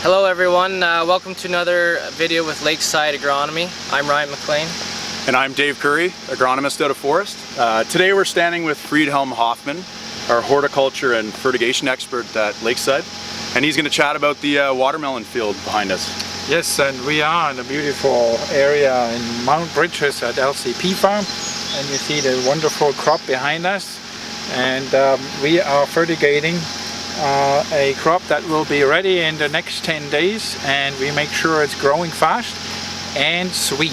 Hello everyone, welcome to another video with Lakeside Agronomy. I'm Ryan McLean. And I'm Dave Curry, agronomist out of Forest. Today we're standing with Friedhelm Hoffman, our horticulture and fertigation expert at Lakeside. And he's going to chat about the watermelon field behind us. Yes, and we are in a beautiful area in Mount Bridges at LCP Farm. And you see the wonderful crop behind us. And we are fertigating a crop that will be ready in the next 10 days, and we make sure it's growing fast and sweet.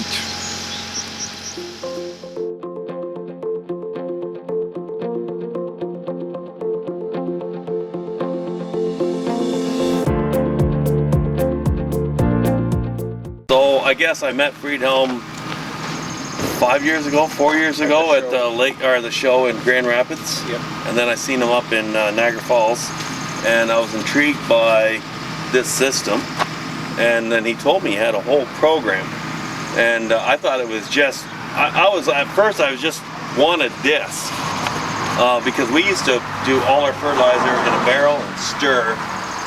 So I guess I met Friedhelm 4 years ago at the lake or the show in Grand Rapids. Yep. And then I seen him up in Niagara Falls, and I was intrigued by this system. And then he told me he had a whole program, and I thought it was just at first I was just wanted this because we used to do all our fertilizer in a barrel and stir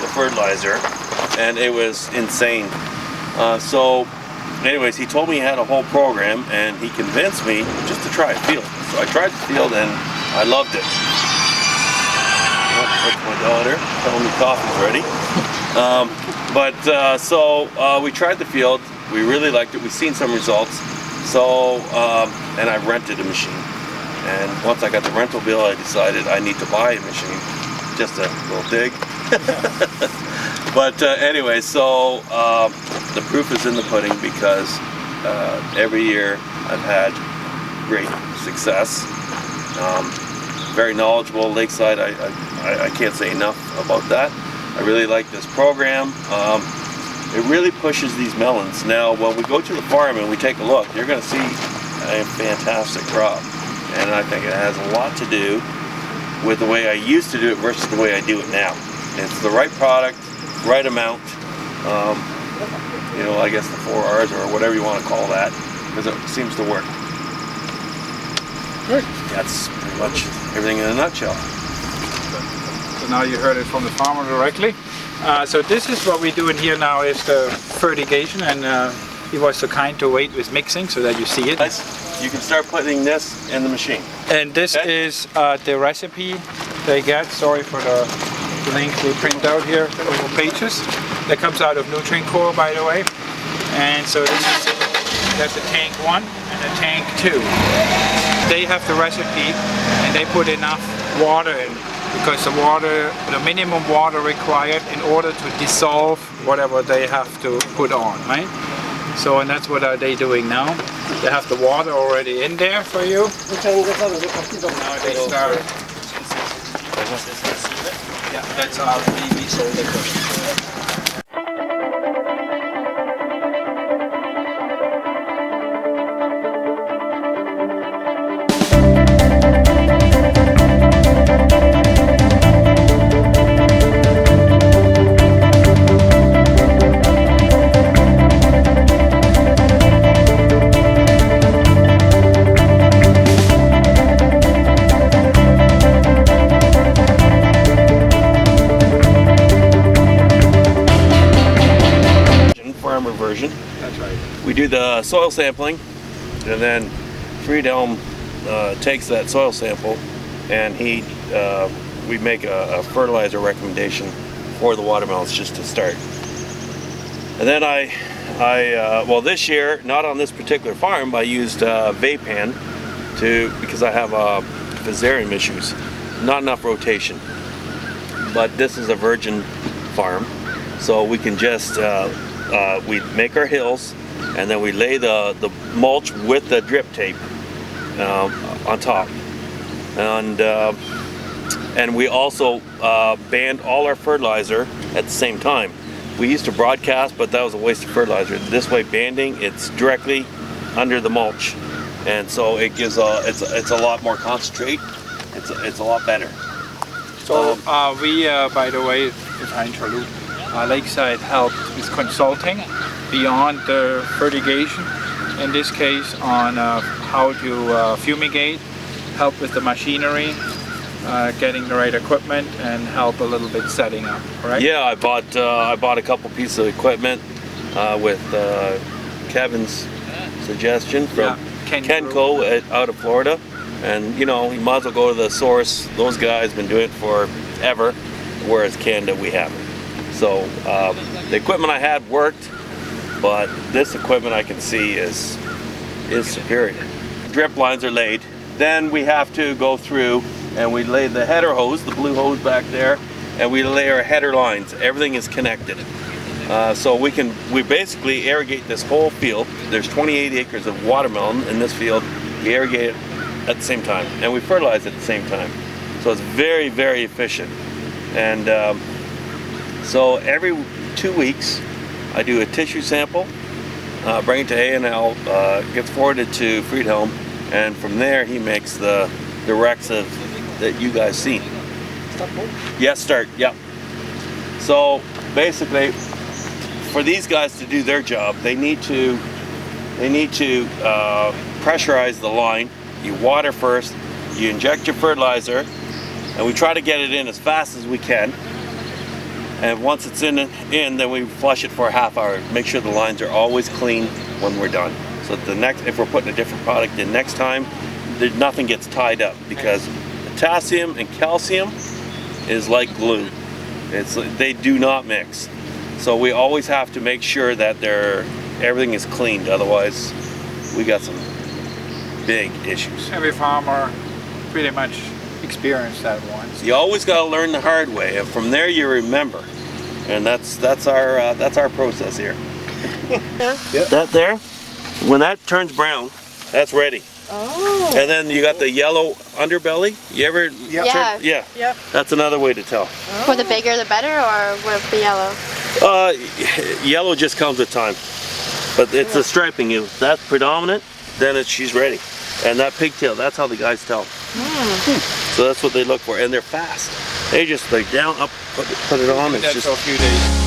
the fertilizer, and it was insane. So anyways, he told me he had a whole program, and he convinced me just to try a field. So I tried the field, and I loved it. Oh, that's my daughter telling me coffee's ready. So we tried the field. We really liked it. We've seen some results. So, and I rented a machine. And once I got the rental bill, I decided I need to buy a machine. Just a little dig. But anyway, so the proof is in the pudding, because every year I've had great success. Very knowledgeable. Lakeside, I can't say enough about that. I really like this program. It really pushes these melons. Now, when we go to the farm and we take a look, you're going to see a fantastic crop. And I think it has a lot to do with the way I used to do it versus the way I do it now. It's the right product, right amount. You know, I guess the 4 R's or whatever you want to call that, because it seems to work. Good. That's pretty much everything in a nutshell. So now you heard it from the farmer directly. So this is what we're doing here now, is the fertigation, and he was so kind to wait with mixing so that you see it. Guys, you can start putting this in the machine. And this is the recipe they get. Sorry for the lengthy print out here, over pages. That comes out of Nutrient Core, by the way. And so that's a tank 1 and a tank 2. They have the recipe, and they put enough water in, because the minimum water required in order to dissolve whatever they have to put on, right? So, and that's what are they doing now. They have the water already in there for you. Now they start. Yeah, that's how we sold it. Version. That's right. We do the soil sampling, and then Friedhelm takes that soil sample, and we make a fertilizer recommendation for the watermelons just to start. And then well, this year, not on this particular farm, I used Vapan because I have fusarium issues, not enough rotation. But this is a virgin farm, so we can just we make our hills, and then we lay the mulch with the drip tape on top, and we also band all our fertilizer at the same time. We used to broadcast, but that was a waste of fertilizer. This way, banding, it's directly under the mulch, and so it gives it's a lot more concentrate. It's a lot better. So we, by the way, Lakeside helped with consulting beyond the fertigation, in this case on how to fumigate, help with the machinery, getting the right equipment and help a little bit setting up, right? Yeah, I bought a couple pieces of equipment with Kevin's suggestion from Kenco out of Florida, and you know, you might as well go to the source. Those guys have been doing it forever, whereas Canada we haven't. So the equipment I had worked, but this equipment I can see is superior. Drip lines are laid. Then we have to go through and we lay the header hose, the blue hose back there, and we lay our header lines. Everything is connected. So we basically irrigate this whole field. There's 28 acres of watermelon in this field. We irrigate it at the same time, and we fertilize at the same time. So it's very, very efficient. And so every 2 weeks, I do a tissue sample, bring it to A&L, gets forwarded to Friedhelm, and from there he makes the recs that you guys see. Yes, start. Yep. So basically, for these guys to do their job, they need to pressurize the line. You water first, you inject your fertilizer, and we try to get it in as fast as we can. And once it's in, then we flush it for a half hour. Make sure the lines are always clean when we're done. So if we're putting a different product in next time, nothing gets tied up, because potassium and calcium is like glue. They do not mix. So we always have to make sure that everything is cleaned. Otherwise, we got some big issues. Every farmer pretty much experienced that once. You always got to learn the hard way, and from there you remember. And that's our process here. Yeah. That there, when that turns brown, that's ready. Oh. And then you got the yellow underbelly. You ever? Yeah. Yeah. Yep. That's another way to tell. For the bigger the better, or with the yellow? Yellow just comes with time, but it's the striping. If that's predominant, then she's ready. And that pigtail, that's how the guys tell. So that's what they look for, and they're fast. They just like down, up, put it on. It's That's just for a few days.